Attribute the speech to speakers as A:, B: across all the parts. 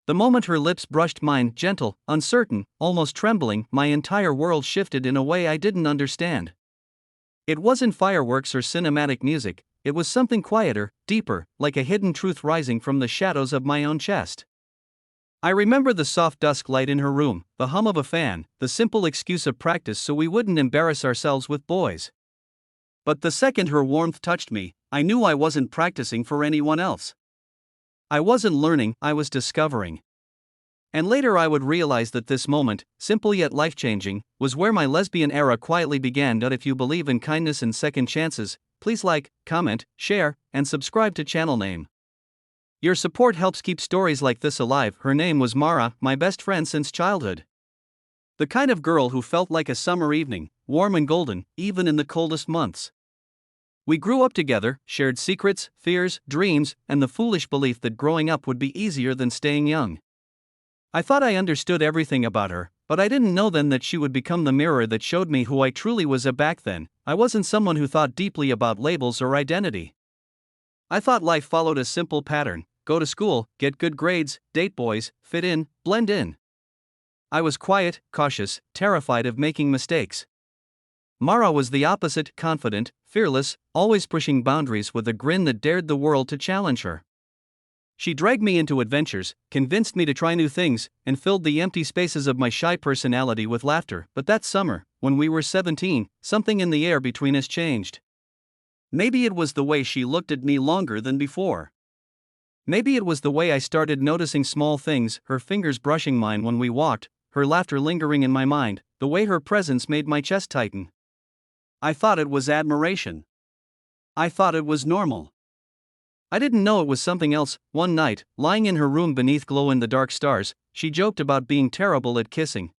A: The moment her lips brushed mine, gentle, uncertain, almost trembling, my entire world shifted in a way I didn't understand. It wasn't fireworks or cinematic music, it was something quieter, deeper, like a hidden truth rising from the shadows of my own chest. I remember the soft dusk light in her room, the hum of a fan, the simple excuse of practice so we wouldn't embarrass ourselves with boys. But the second her warmth touched me, I knew I wasn't practicing for anyone else. I wasn't learning, I was discovering. And later I would realize that this moment, simple yet life-changing, was where my lesbian era quietly began. If you believe in kindness and second chances, please like, comment, share, and subscribe to channel name. Your support helps keep stories like this alive. Her name was Mara, my best friend since childhood. The kind of girl who felt like a summer evening, warm and golden, even in the coldest months. We grew up together, shared secrets, fears, dreams, and the foolish belief that growing up would be easier than staying young. I thought I understood everything about her, but I didn't know then that she would become the mirror that showed me who I truly was. Back then, I wasn't someone who thought deeply about labels or identity. I thought life followed a simple pattern: go to school, get good grades, date boys, fit in, blend in. I was quiet, cautious, terrified of making mistakes. Mara was the opposite: confident, fearless, always pushing boundaries with a grin that dared the world to challenge her. She dragged me into adventures, convinced me to try new things, and filled the empty spaces of my shy personality with laughter. But that summer, when we were 17, something in the air between us changed. Maybe it was the way she looked at me longer than before. Maybe it was the way I started noticing small things: her fingers brushing mine when we walked, her laughter lingering in my mind, the way her presence made my chest tighten. I thought it was admiration. I thought it was normal. I didn't know it was something else. One night, lying in her room beneath glow-in-the-dark stars, she joked about being terrible at kissing.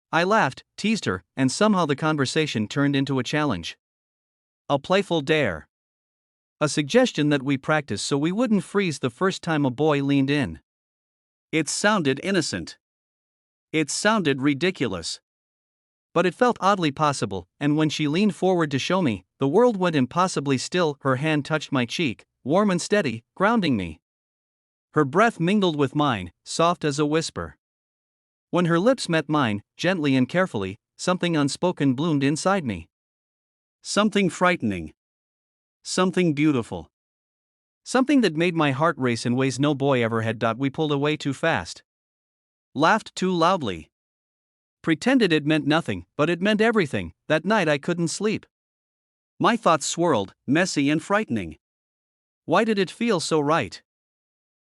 A: I laughed, teased her, and somehow the conversation turned into a challenge. A playful dare. A suggestion that we practice so we wouldn't freeze the first time a boy leaned in. It sounded innocent. It sounded ridiculous. But it felt oddly possible, and when she leaned forward to show me, the world went impossibly still. Her hand touched my cheek, warm and steady, grounding me. Her breath mingled with mine, soft as a whisper. When her lips met mine, gently and carefully, something unspoken bloomed inside me. Something frightening. Something beautiful. Something that made my heart race in ways no boy ever had. We pulled away too fast. Laughed too loudly. Pretended it meant nothing, but it meant everything. That night I couldn't sleep. My thoughts swirled, messy and frightening. Why did it feel so right?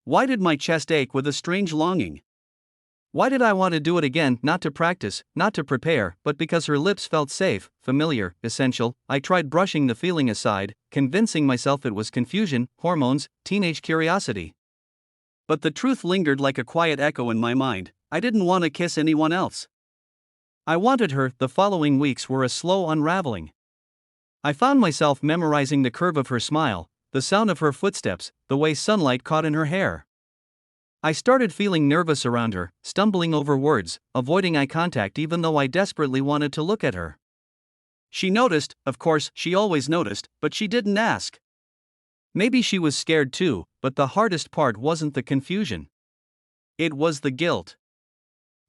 A: Why did my chest ache with a strange longing? Why did I want to do it again? Not to practice, not to prepare, but because her lips felt safe, familiar, essential. I tried brushing the feeling aside, convincing myself it was confusion, hormones, teenage curiosity. But the truth lingered like a quiet echo in my mind: I didn't want to kiss anyone else. I wanted her. The following weeks were a slow unraveling. I found myself memorizing the curve of her smile, the sound of her footsteps, the way sunlight caught in her hair. I started feeling nervous around her, stumbling over words, avoiding eye contact even though I desperately wanted to look at her. She noticed, of course, she always noticed, but she didn't ask. Maybe she was scared too, but the hardest part wasn't the confusion. It was the guilt.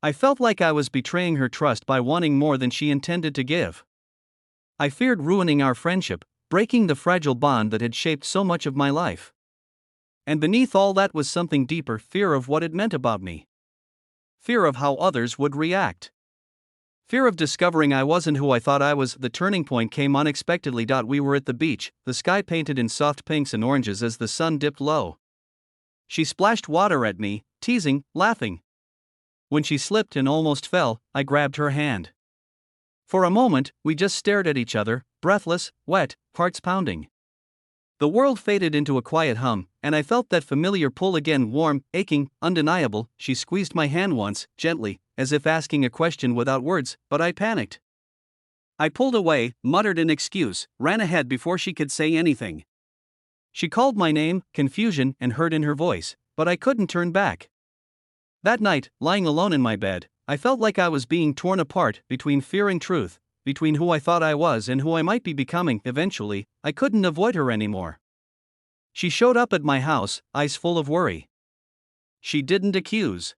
A: I felt like I was betraying her trust by wanting more than she intended to give. I feared ruining our friendship, breaking the fragile bond that had shaped so much of my life. And beneath all that was something deeper: fear of what it meant about me. Fear of how others would react. Fear of discovering I wasn't who I thought I was. The turning point came unexpectedly. We were at the beach, the sky painted in soft pinks and oranges as the sun dipped low. She splashed water at me, teasing, laughing. When she slipped and almost fell, I grabbed her hand. For a moment, we just stared at each other, breathless, wet, hearts pounding. The world faded into a quiet hum, and I felt that familiar pull again: warm, aching, undeniable. She squeezed my hand once, gently, as if asking a question without words, but I panicked. I pulled away, muttered an excuse, ran ahead before she could say anything. She called my name, confusion and hurt in her voice, but I couldn't turn back. That night, lying alone in my bed, I felt like I was being torn apart between fear and truth, between who I thought I was and who I might be becoming. Eventually, I couldn't avoid her anymore. She showed up at my house, eyes full of worry. she didn't accuse.